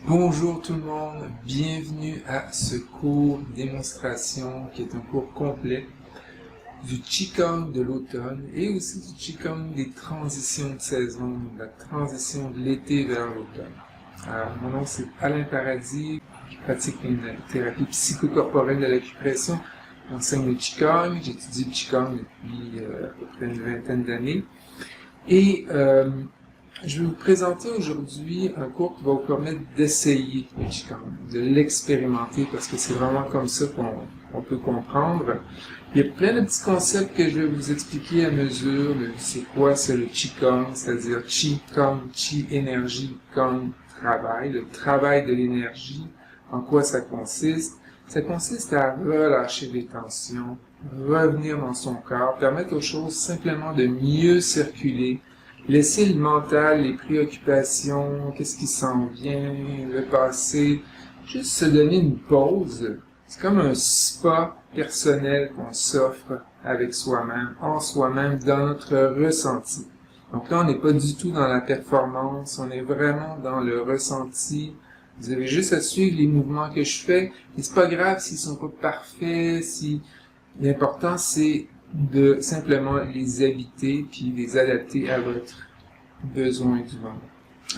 Bonjour tout le monde, bienvenue à ce cours démonstration qui est un cours complet du Qigong de l'automne et aussi du Qigong des transitions de saison, de la transition de l'été vers l'automne. Alors, mon nom c'est Alain Paradis, je pratique une thérapie psychocorporelle de l'acupression, j'enseigne le Qigong, j'étudie le Qigong depuis à peu près une vingtaine d'années et je vais vous présenter aujourd'hui un cours qui va vous permettre d'essayer le Qigong, de l'expérimenter, parce que c'est vraiment comme ça qu'on peut comprendre. Il y a plein de petits concepts que je vais vous expliquer à mesure de c'est quoi c'est le Qigong, c'est-à-dire Qigong, Qi, énergie, Gong, travail, le travail de l'énergie, en quoi ça consiste. Ça consiste à relâcher les tensions, revenir dans son corps, permettre aux choses simplement de mieux circuler, laisser le mental, les préoccupations, qu'est-ce qui s'en vient, le passé, juste se donner une pause. C'est comme un spa personnel qu'on s'offre avec soi-même, en soi-même, dans notre ressenti. Donc là, on n'est pas du tout dans la performance, on est vraiment dans le ressenti. Vous avez juste à suivre les mouvements que je fais, et c'est pas grave s'ils sont pas parfaits, si l'important c'est de simplement les habiter puis les adapter à votre besoin du moment.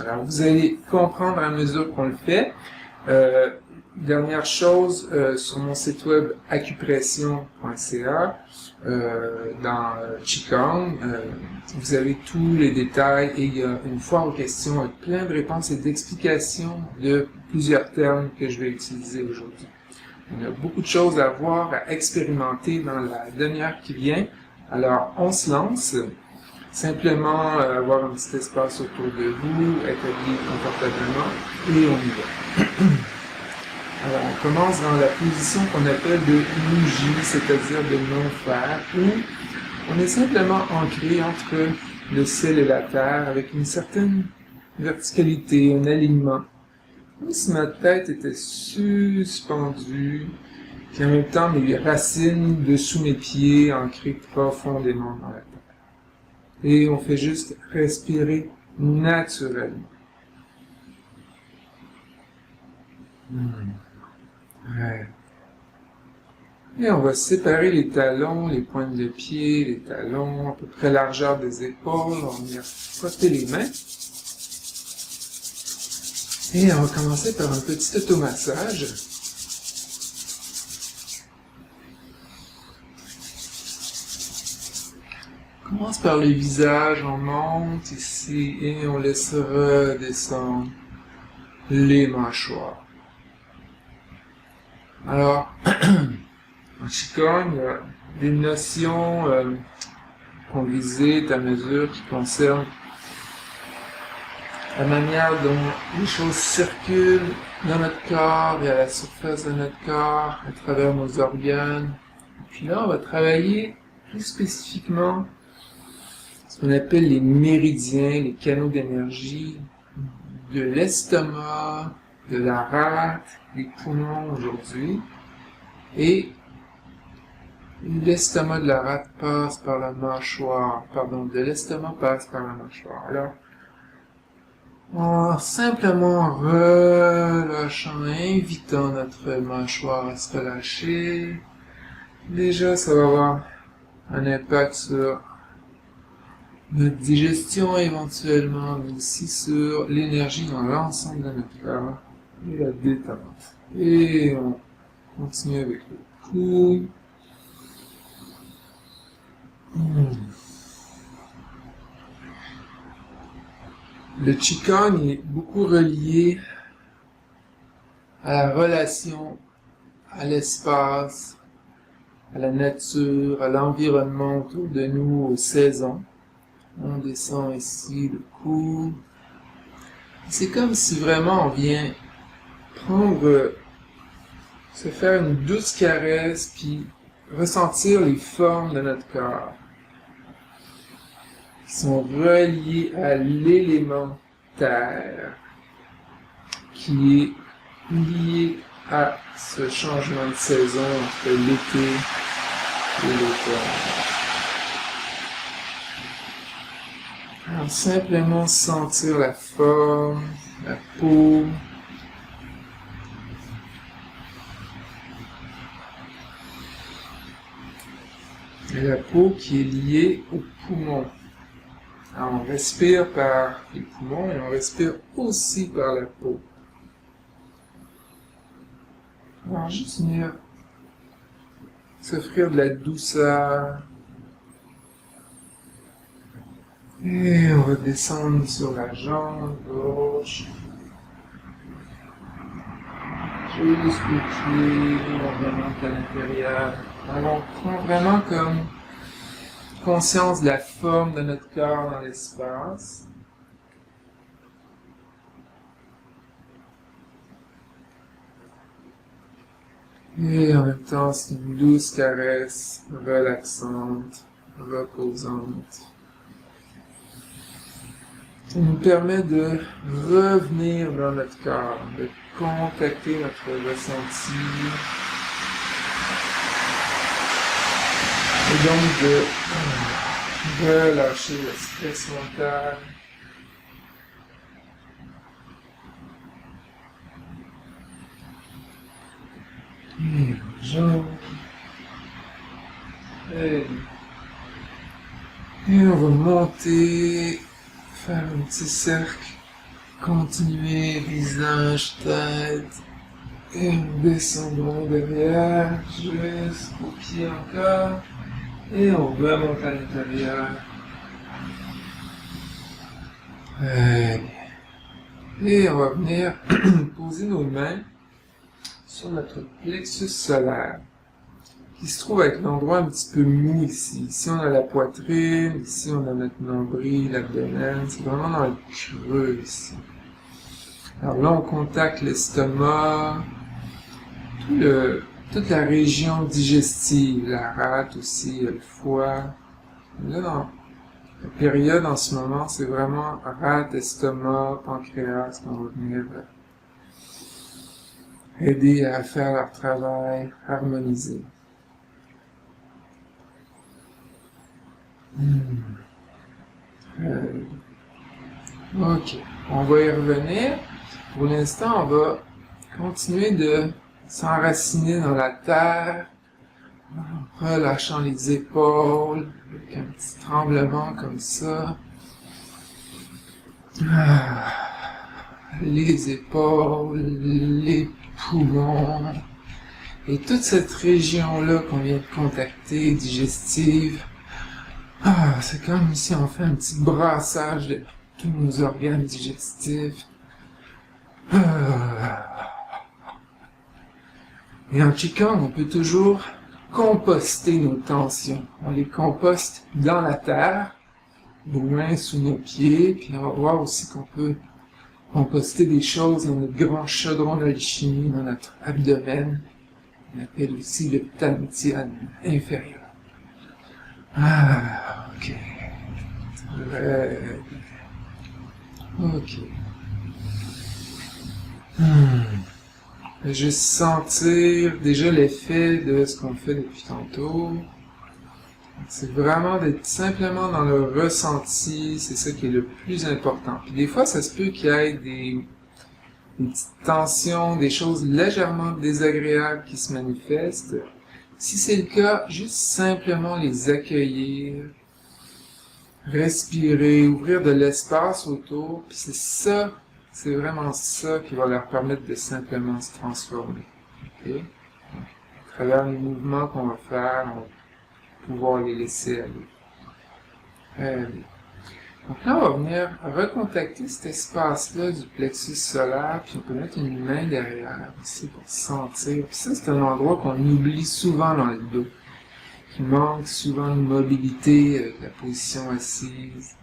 Alors, vous allez comprendre à mesure qu'on le fait. Dernière chose, sur mon site web acupression.ca, dans Qigong, vous avez tous les détails et il y a une foire aux questions avec plein de réponses et d'explications de plusieurs termes que je vais utiliser aujourd'hui. Il y a beaucoup de choses à voir, à expérimenter dans la demi-heure qui vient. Alors, on se lance. Simplement avoir un petit espace autour de vous, établi confortablement, et on y va. Alors, on commence dans la position qu'on appelle de Muji, c'est-à-dire de non-faire, où on est simplement ancré entre le ciel et la terre avec une certaine verticalité, un alignement. Comme si ma tête était suspendue, puis en même temps mes racines dessous mes pieds ancrées profondément dans la terre. Et on fait juste respirer naturellement. Ouais. Et on va séparer les talons, les pointes de pied, les talons, à peu près largeur des épaules. On va frotter les mains. Et on va commencer par un petit automassage. On commence par le visage, on monte ici et on laisse redescendre les mâchoires. Alors, en Qigong, il y a des notions qu'on visite à mesure qui concernent la manière dont les choses circulent dans notre corps et à la surface de notre corps, à travers nos organes. Puis là, on va travailler plus spécifiquement ce qu'on appelle les méridiens, les canaux d'énergie de l'estomac, de la rate, des poumons aujourd'hui. Et l'estomac de la rate passe par la mâchoire, de l'estomac passe par la mâchoire. Alors, en simplement relâchant, invitant notre mâchoire à se relâcher, déjà ça va avoir un impact sur notre digestion éventuellement, mais aussi sur l'énergie dans l'ensemble de notre corps et la détente. Et on continue avec le cou. Le Qigong est beaucoup relié à la relation à l'espace, à la nature, à l'environnement autour de nous, aux saisons. On descend ici le cou. C'est comme si vraiment on vient se faire une douce caresse, puis ressentir les formes de notre corps, qui sont reliées à l'élément terre, qui est lié à ce changement de saison entre l'été et l'automne. Alors, simplement sentir la forme, la peau, et la peau qui est liée aux poumons. Alors, on respire par les poumons et on respire aussi par la peau. Alors, juste venir s'offrir de la douceur. Et on va descendre sur la jambe gauche. Jusqu'au pied, on remonte à l'intérieur. Alors, on prend vraiment comme conscience de la forme de notre corps dans l'espace. Et en même temps, c'est une douce caresse, relaxante, reposante. Ça nous permet de revenir dans notre corps, de contacter notre ressenti, et donc de relâcher le stress mental. Et jambes. Et on va monter, faire un petit cercle, continuer, visage, tête, et on descend derrière, jusqu'au pied encore, et on remonte à l'intérieur. Et on va venir poser nos mains sur notre plexus solaire, qui se trouve avec l'endroit un petit peu mou ici. Ici, on a la poitrine, ici, on a notre nombril, l'abdomen, c'est vraiment dans le creux ici. Alors là, on contacte l'estomac, toute la région digestive, la rate aussi, le foie. Là, dans la période en ce moment, c'est vraiment rate, estomac, pancréas qu'on va venir aider à faire leur travail, harmoniser. Ok, on va y revenir. Pour l'instant, on va continuer de s'enraciner dans la terre, en relâchant les épaules, avec un petit tremblement comme ça. Les épaules, les poumons, et toute cette région-là qu'on vient de contacter, digestive. C'est comme si on fait un petit brassage de tous nos organes digestifs. Et en Qigong, on peut toujours composter nos tensions. On les composte dans la terre, loin sous nos pieds, puis on va voir aussi qu'on peut composter des choses dans notre grand chaudron d'alchimie, dans notre abdomen. On appelle aussi le Dantian inférieur. Ok. Ok. Juste sentir déjà l'effet de ce qu'on fait depuis tantôt. C'est vraiment d'être simplement dans le ressenti, c'est ça qui est le plus important. Puis des fois, ça se peut qu'il y ait des petites tensions, des choses légèrement désagréables qui se manifestent. Si c'est le cas, juste simplement les accueillir, respirer, ouvrir de l'espace autour, puis c'est vraiment ça qui va leur permettre de simplement se transformer. Okay? À travers les mouvements qu'on va faire, on va pouvoir les laisser aller. Donc là, on va venir recontacter cet espace-là du plexus solaire, puis on peut mettre une main derrière aussi pour sentir. Puis ça, c'est un endroit qu'on oublie souvent dans le dos, qui manque souvent de mobilité, de la position assise.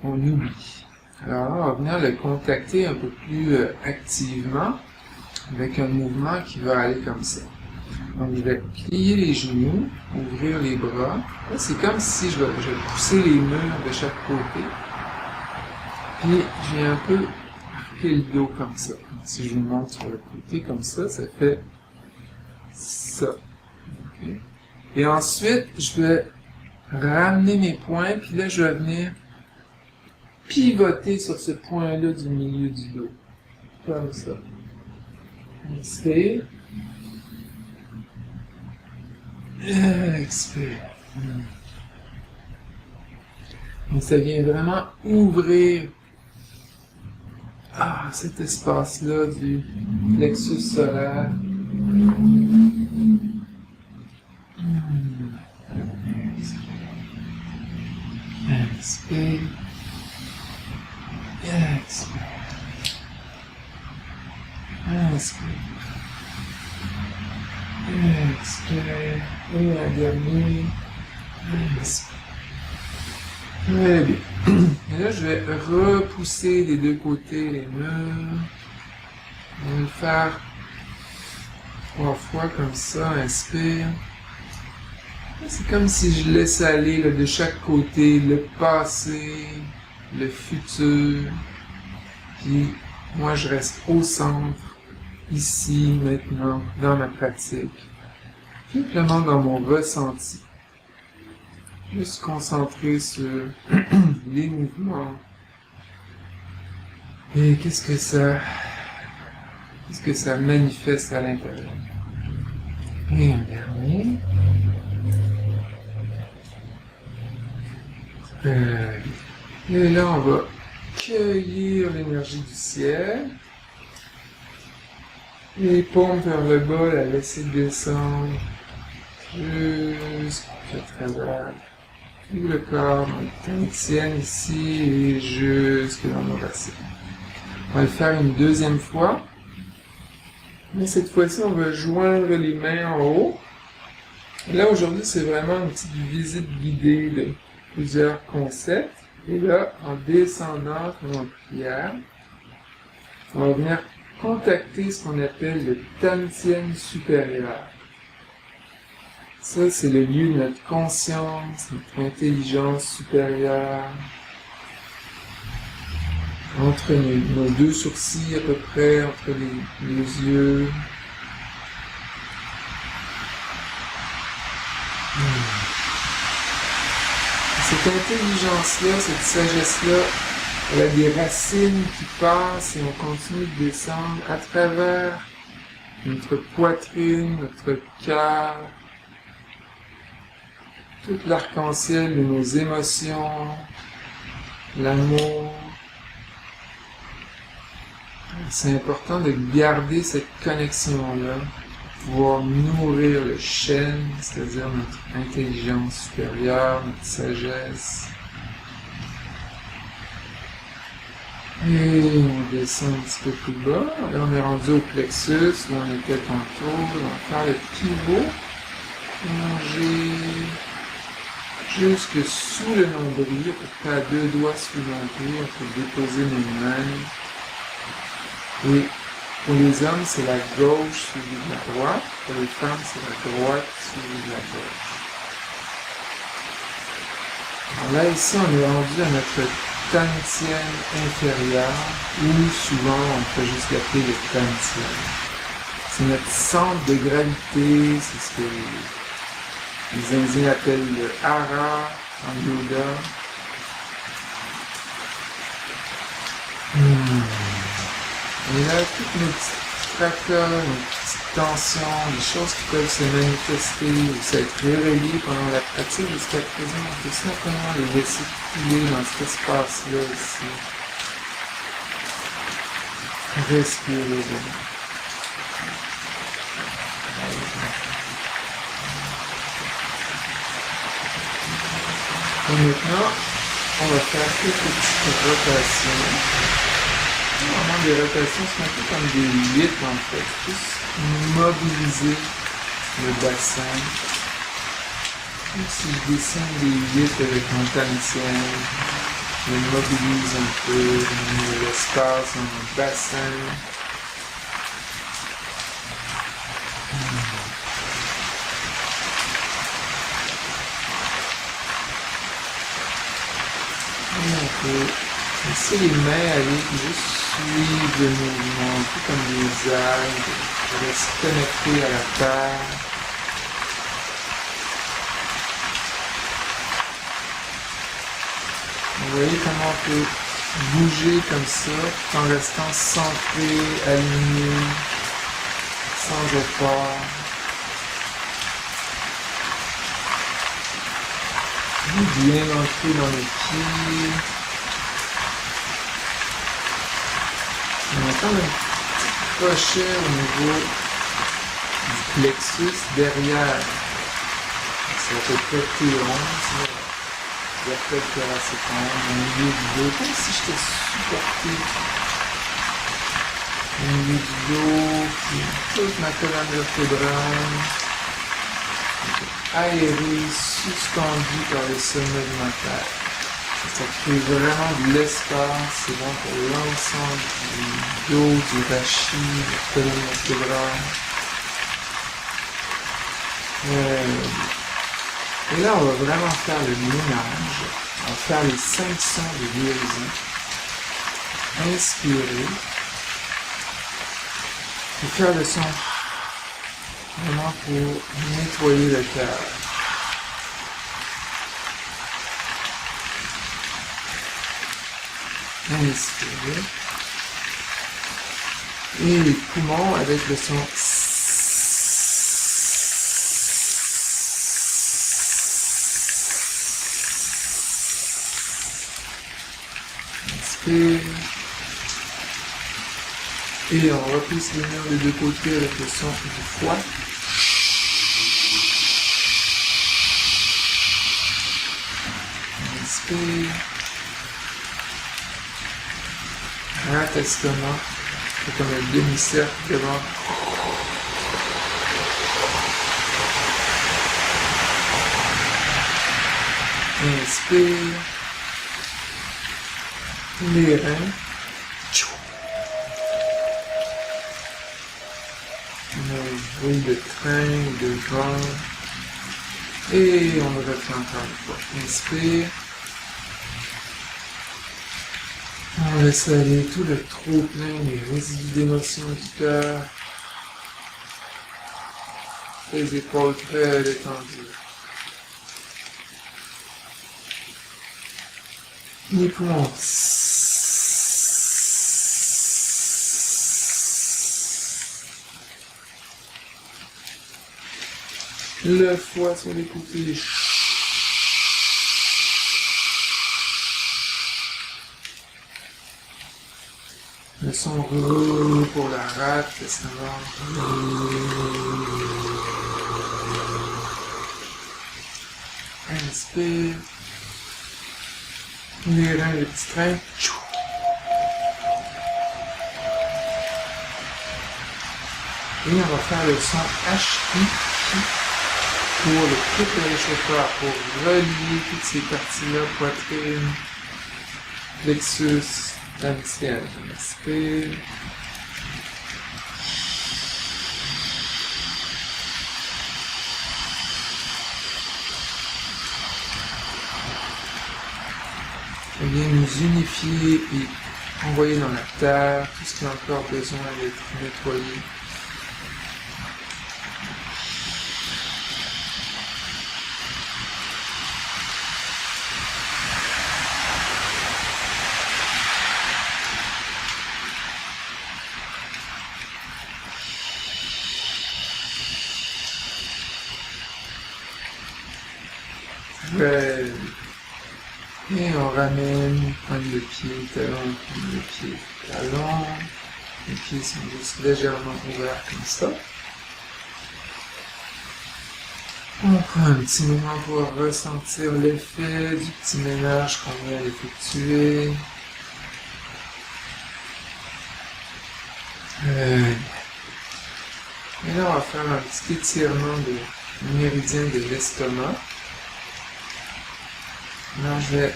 On oublie. Alors là, on va venir le contacter un peu plus activement, avec un mouvement qui va aller comme ça. Donc, je vais plier les genoux, ouvrir les bras. Là, c'est comme si je vais pousser les murs de chaque côté. Puis, je viens un peu arquer le dos comme ça. Si je vous montre sur le côté comme ça fait ça. Okay. Et ensuite, je vais ramener mes poings, puis là, je vais venir pivoter sur ce point-là du milieu du dos. Comme ça. Inspire. Expire. Donc ça vient vraiment ouvrir cet espace-là du plexus solaire. Expire. Expire. Inspire. Expire. Et un dernier. Inspire. Très bien. Et là, je vais repousser des deux côtés les murs. On va le faire 3 fois comme ça. Inspire. C'est comme si je laissais aller là, de chaque côté le passé, le futur. Puis moi, je reste au centre, ici, maintenant, dans ma pratique. Simplement dans mon ressenti. Juste concentrer sur les mouvements. Et qu'est-ce que ça manifeste à l'intérieur. Et un dernier. Et là, on va cueillir l'énergie du ciel. Les paumes vers le bas, la laisser descendre jusqu'à travers tout le corps, notre tienne ici et jusque dans nos racines. On va le faire une deuxième fois. Mais cette fois-ci, on va joindre les mains en haut. Et là, aujourd'hui, c'est vraiment une petite visite guidée de plusieurs concepts. Et là, en descendant en prière, on va venir contacter ce qu'on appelle le Tantien supérieur. Ça, c'est le lieu de notre conscience, notre intelligence supérieure. Entre nos deux sourcils à peu près, entre les yeux. Cette intelligence-là, cette sagesse-là, elle a des racines qui passent et on continue de descendre à travers notre poitrine, notre cœur, tout l'arc-en-ciel de nos émotions, l'amour. C'est important de garder cette connexion-là, pouvoir nourrir le chêne, c'est-à-dire notre intelligence supérieure, notre sagesse. Et on descend un petit peu plus bas. Là, on est rendu au plexus, où on était tantôt. On va faire le pivot. Manger jusque sous le nombril, à peu près à 2 doigts sous le nombril. On peut déposer nos mains. Et pour les hommes, c'est la gauche suivie de la droite. Pour les femmes, c'est la droite suivie de la gauche. Alors là, ici, on est rendu à notre Tantien inférieur, ou souvent on peut juste l'appeler le Tantien. C'est notre centre de gravité, c'est ce que les Indiens appellent le Hara en yoga. Et là, toutes nos petites fracas, nos petites tensions, les choses qui peuvent se manifester ou s'être réveillées pendant la pratique jusqu'à présent, on peut simplement les laisser couler dans cet espace-là ici. Respirez bien. Et maintenant, on va faire quelques petites rotations. Vraiment des rotations, c'est un peu comme des 8 en fait. Juste mobiliser le bassin. Comme si je descends des 8 avec mon tantien. Je mobilise un peu l'espace dans mon bassin. Et on peut laisser les mains aller juste suivre le mouvement, un peu comme des algues, on va se connecter à la terre. Vous voyez comment on peut bouger comme ça, tout en restant centré, aligné, sans effort. Bien entrer dans les pieds. On entend un petit crochet au niveau du plexus derrière. C'est à peu près T11. Vertèbre thoracicale, au milieu du dos, comme si j'étais supporté au milieu du dos, puis toute ma colonne vertébrale, aérée, suspendue par le sommet de ma tête. Ça crée vraiment de l'espace, c'est bon pour l'ensemble du dos, du rachis, de la colonne vertébrale. Et là, on va vraiment faire le ménage. On va faire les 5 sons de guérison. Inspirer. Et faire le son vraiment pour nettoyer le cœur. Inspirer. Et les poumons avec le son. Et on va plus se venir des deux côtés avec le son du foie. Inspire. Rate estomac. C'est comme un demi-cercle devant. Inspire. Les reins. Un bruit de train, de vent. Et on le refait encore une fois. Inspire. On laisse aller tout le trop-plein, les résidus d'émotions du cœur. Les épaules très détendues. Les poumons. Le foie sur les côtés. Le son pour la rate, l'estomac. Inspire. Les reins, les petits trains. Et on va faire le son HI pour le triple réchauffeur, pour relier toutes ces parties-là, poitrine, plexus, hamstring. Inspire. On vient nous unifier et envoyer dans la terre tout ce qui a encore besoin d'être nettoyé. Ouais. Et on ramène, pointe de pied, talon, pointe de pied, talon. Les pieds sont juste légèrement ouverts comme ça. On prend un petit moment pour ressentir l'effet du petit ménage qu'on vient d'effectuer. Et là, on va faire un petit étirement du méridien de l'estomac. Là, je vais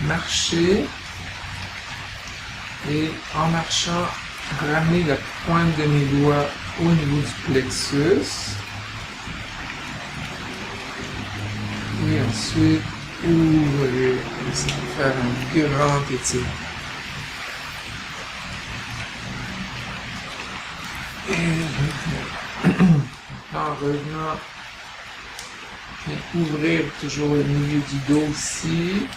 marcher et en marchant, ramener la pointe de mes doigts au niveau du plexus. Et ensuite, ouvrir, comme ça, faire un grand étirement. Et en revenant, ouvrir toujours le milieu du dos ici.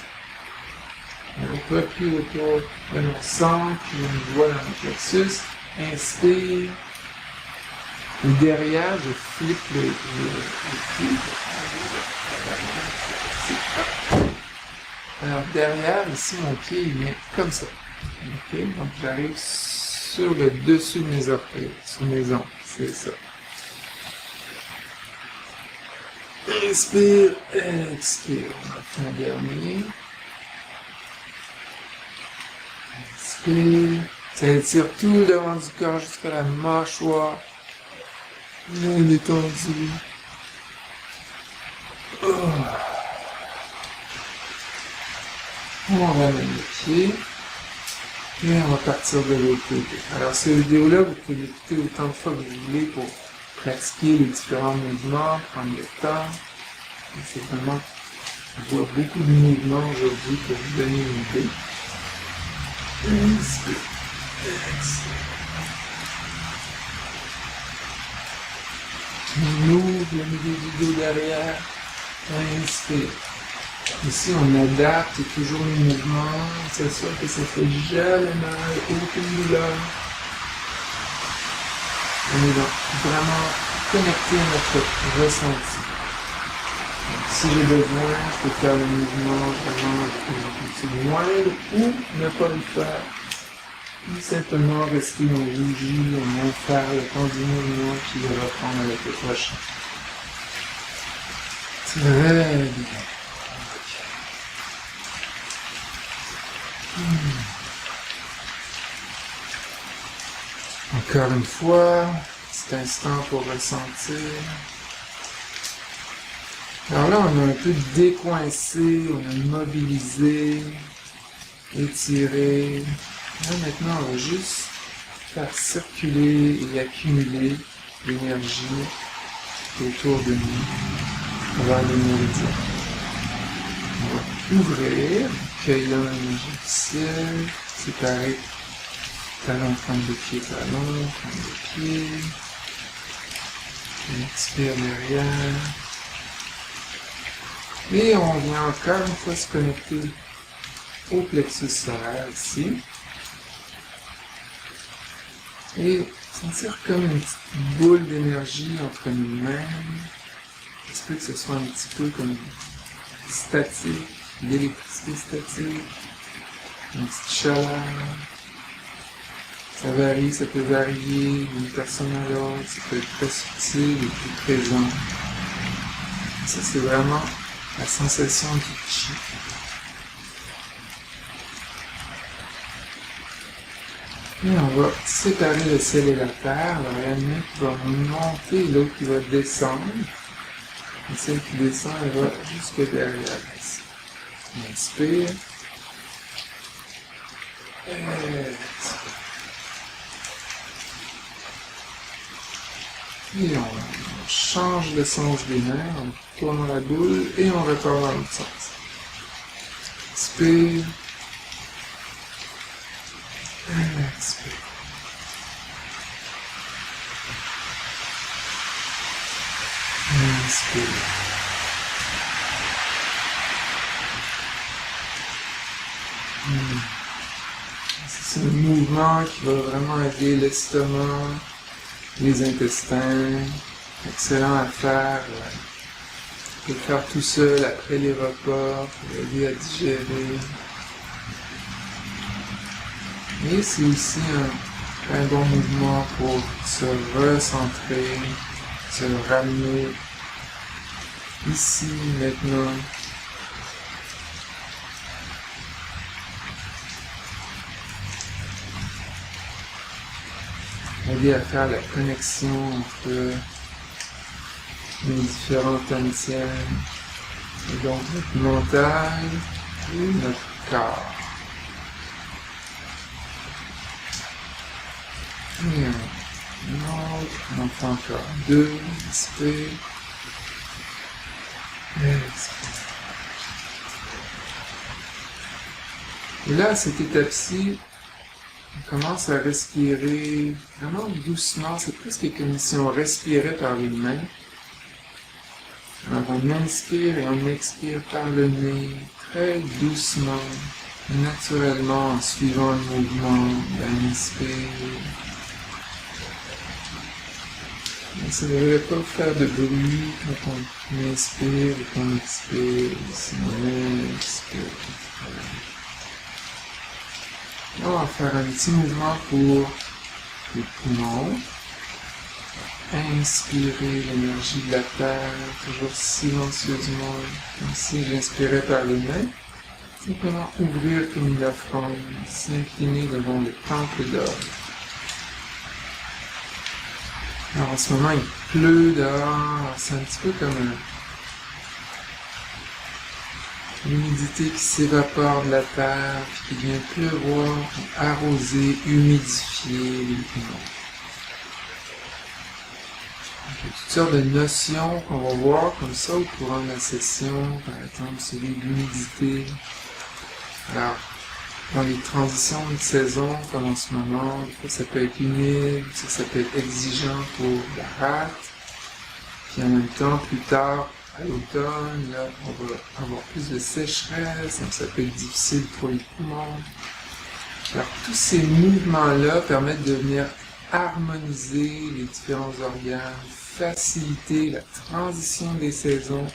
On replie autour de notre centre, puis on voit dans le plexus. Inspire. Et derrière, je flippe le pied. Alors derrière, ici, mon pied, il vient comme ça. Ok, donc j'arrive sur le dessus de mes orteils, sur mes ongles, c'est ça. Inspire, expire. On va faire un dernier. Inspire. Ça étire tout le devant du corps jusqu'à la mâchoire. Bien détendu. Oh. On ramène le pied. Et on va partir de l'autre côté. Alors cette vidéo-là, vous pouvez l'écouter autant de fois que vous voulez pour pratiquer les différents mouvements, prendre le temps. C'est vraiment, je vois beaucoup de mouvements aujourd'hui pour vous donner une idée. Inspire. Expire. On ouvre le milieu du dos derrière. Inspire. Ici, on adapte toujours les mouvements, on s'assure que ça fait jamais mal, aucune douleur. On est donc vraiment connecté à notre ressenti. Donc, si j'ai besoin, je peux faire le mouvement vraiment avec une amplitude moindre ou ne pas le faire. Ou simplement rester en bougie, en faire le temps du mouvement, puis le reprendre avec le prochain. Très bien. Encore une fois, petit instant pour ressentir. Alors là, on a un peu décoincé, on a mobilisé, étiré. Là, maintenant, on va juste faire circuler et accumuler l'énergie autour de nous, vers les méridiens. On va ouvrir, accueillant l'énergie du ciel, séparer talon, pointe de pied, talon, pointe de pied. Expire derrière. Et on vient encore une fois se connecter au plexus solaire ici. Et sentir comme une petite boule d'énergie entre nos mains. J'espère que ce soit un petit peu comme statique, l'électricité statique, une petite chaleur. Ça varie, ça peut varier d'une personne à l'autre, ça peut être très subtil et plus présent. Ça, c'est vraiment la sensation du chi. Et on va séparer le ciel et la terre. Alors, il y a une main qui va monter et l'autre qui va descendre. Et celle qui descend, elle va jusque derrière. Inspire. Expire. Et on change le sens des mains, on tourne la boule et on retourne dans l'autre sens. Inspire. Expire. Inspire. C'est un mouvement qui va vraiment aider l'estomac, les intestins. Excellent à faire. On peut le faire tout seul après les repas pour aider à digérer. Et c'est aussi un bon mouvement pour se recentrer, se ramener ici, maintenant. Aider à faire la connexion entre les différentes antennes, et donc notre mental et notre corps. Et un autre, on en fait encore deux, inspire, expire. Et là, à cette étape-ci, on commence à respirer vraiment doucement, c'est presque comme si on respirait par les mains. Alors on inspire et on expire par le nez, très doucement, naturellement, en suivant le mouvement. Inspire. Mais ça ne devrait pas faire de bruit quand on inspire et qu'on expire. Ici, on expire. Voilà. Là, on va faire un petit mouvement pour les poumons. Inspirer l'énergie de la terre, toujours silencieusement, comme si j'inspirais par les mains. Simplement ouvrir comme une offrande, s'incliner devant le temple d'or. Alors en ce moment, il pleut dehors, c'est un petit peu comme l'humidité qui s'évapore de la terre, puis qui vient pleuvoir, arroser, humidifier les poumons. Il y a toutes sortes de notions qu'on va voir comme ça au courant de la session, par exemple celui de l'humidité. Alors, dans les transitions de saison, comme en ce moment, ça peut être humide, ça peut être exigeant pour la rate. Puis en même temps, plus tard, à l'automne, là, on va avoir plus de sécheresse, donc ça peut être difficile pour les poumons. Alors, tous ces mouvements-là permettent de venir harmoniser les différents organes, faciliter la transition des saisons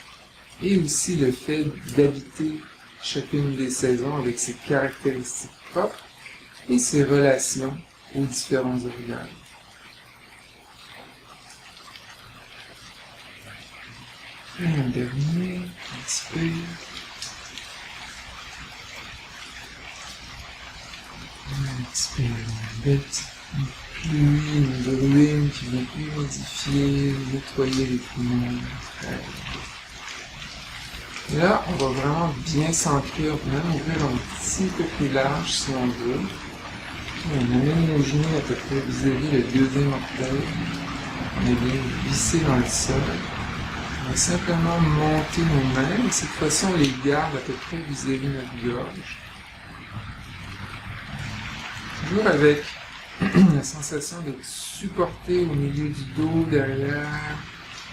et aussi le fait d'habiter chacune des saisons avec ses caractéristiques propres et ses relations aux différents organes. Et un dernier, inspire. Expire, une belle petite pluie, une bruine qui vient humidifier, nettoyer les poumons. Et là, on va vraiment bien s'ancrer, on peut même ouvrir un petit peu plus large si on veut. On amène nos genoux à peu près vis-à-vis le deuxième orteil. On est bien vissé dans le sol. On va simplement monter nos mains, et cette fois-ci on les garde à peu près vis-à-vis notre gorge. Toujours avec la sensation d'être supporté au milieu du dos, derrière,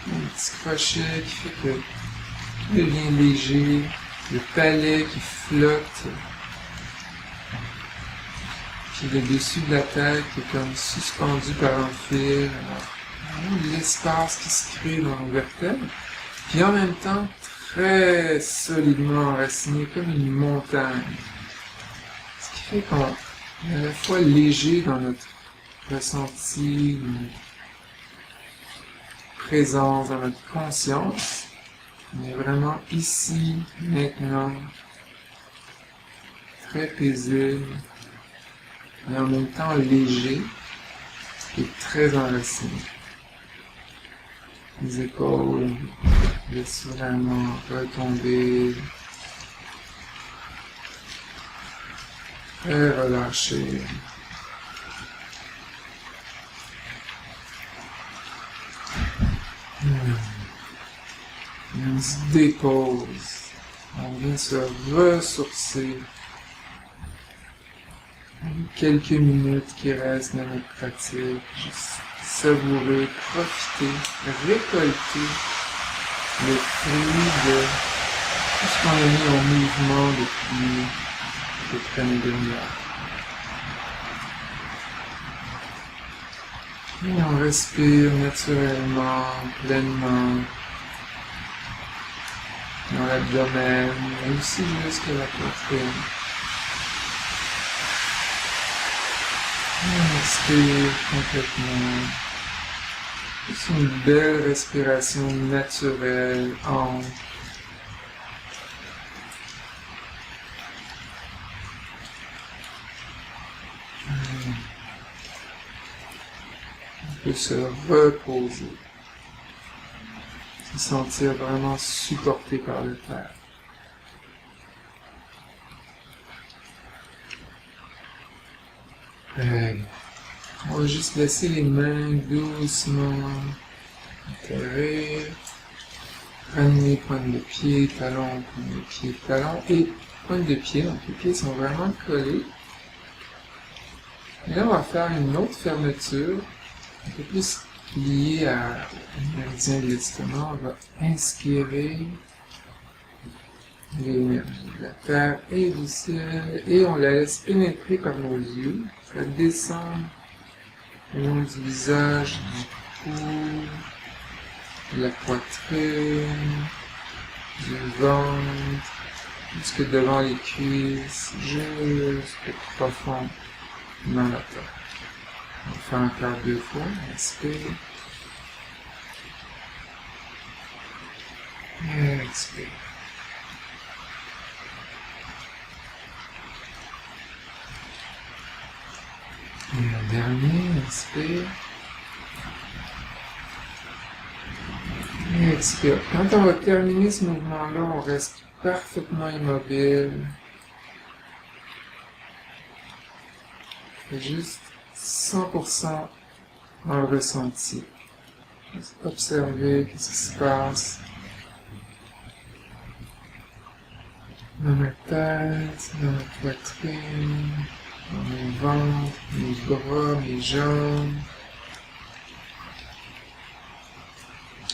un petit crochet qui fait que tout devient léger, le palais qui flotte, puis le dessus de la tête qui est comme suspendu par un fil, l'espace qui se crée dans nos vertèbres, puis en même temps très solidement enraciné comme une montagne, ce qui fait qu'on est à la fois léger dans notre ressenti, notre présence, dans notre conscience. On est vraiment ici, maintenant, très paisible, mais en même temps léger et très enraciné. Les épaules laissent vraiment retomber, très relâché. On se dépose, on vient se ressourcer. Quelques minutes qui restent dans notre pratique, juste savourer, profiter, récolter le fruit de tout ce qu'on a mis en mouvement depuis à peu près une demi-heure. Et on respire naturellement, pleinement, dans l'abdomen, mais aussi jusqu'à la poitrine. On respire complètement. C'est une belle respiration naturelle, ample. On peut se reposer. Se sentir vraiment supporté par le terre. On va juste laisser les mains doucement atterrir. Ramener pointe de pied, talon, pointe de pied, talon et pointe de pied. Donc les pieds sont vraiment collés. Et là, on va faire une autre fermeture, un peu plus liée à le méridien de l'estomac. On va inspirer l'énergie de la terre et du ciel et on la laisse pénétrer par nos yeux. Ça descend le long du visage, du cou, de la poitrine, du ventre, jusque devant les cuisses, jusque profond dans la tête. On fait encore 2 fois. Inspire. Expire. Et un dernier, inspire. Et expire. Quand on va terminer ce mouvement-là, on reste parfaitement immobile. Et juste 100% dans le ressenti. Juste observer ce qui se passe dans ma tête, dans ma poitrine, dans mon ventre, mes bras, mes jambes.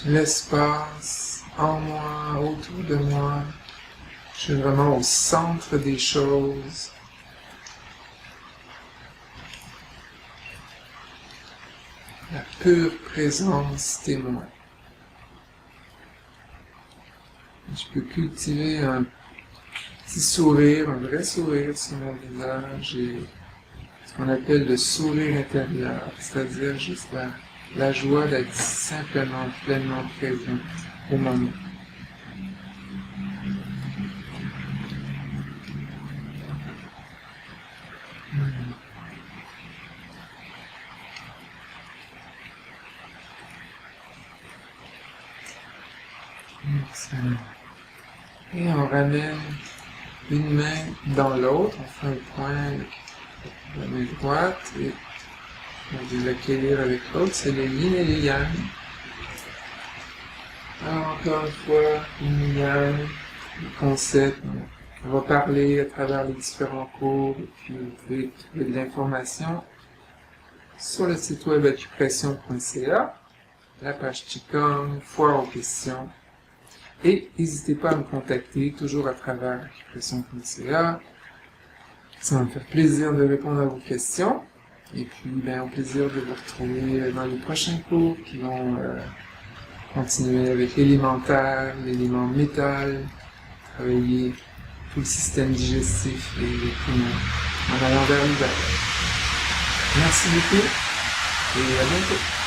L'espace en moi, autour de moi. Je suis vraiment au centre des choses. La pure présence témoin. Je peux cultiver un petit sourire, un vrai sourire sur mon visage et ce qu'on appelle le sourire intérieur, c'est-à-dire juste la joie d'être simplement, pleinement présent au moment. Excellent. Et on ramène une main dans l'autre, on fait un point avec la main droite et on va l'accueillir avec l'autre, c'est le yin et le yang. Alors encore une fois, yin et yang, le concept, on va parler à travers les différents cours et puis vous pouvez trouver de l'information sur le site web acupression.ca, la page Qigong, foire aux questions. Et n'hésitez pas à me contacter, toujours à travers acupression.ca. Ça va me faire plaisir de répondre à vos questions. Et puis, au plaisir de vous retrouver dans les prochains cours qui vont continuer avec l'élémentaire, l'élément métal, travailler tout le système digestif et les poumons en allant vers l'hiver. Merci beaucoup et à bientôt.